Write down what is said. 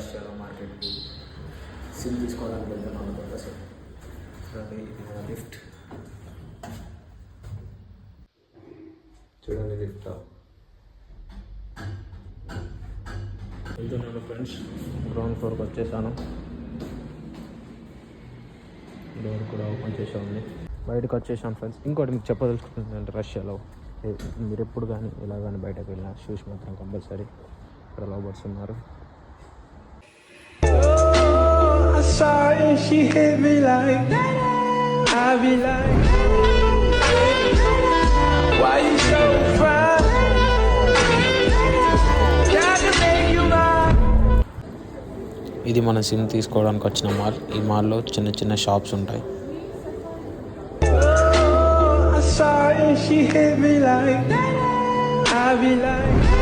రష్యాలో మార్కెట్కి సిమ్ తీసుకోవడానికి వెళ్తున్నాను కొత్తసేపు. చూడండి ఇది మన లిఫ్ట్, చూడండి లిఫ్ట్ వెళ్తున్నాను ఫ్రెండ్స్. గ్రౌండ్ ఫ్లోర్కి వచ్చేసాను. డోర్ కూడా ఓపెన్ చేసే ఉంది. బయటకు వచ్చేసాను ఫ్రెండ్స్. ఇంకోటి మీకు చెప్పదలుచుకుంటుందంటే రష్యాలో మీరు ఎప్పుడు కానీ ఇలా కానీ బయటకు వెళ్ళినా షూస్ మాత్రం కంపల్సరీ. ఇక్కడ లవ్ బర్డ్స్ ఉన్నారు. ఇది మన సిమ్ తీసుకోవడానికి వచ్చిన మాల్. ఈ మాల్లో చిన్న చిన్న షాప్స్ ఉంటాయి. She hit me like I be like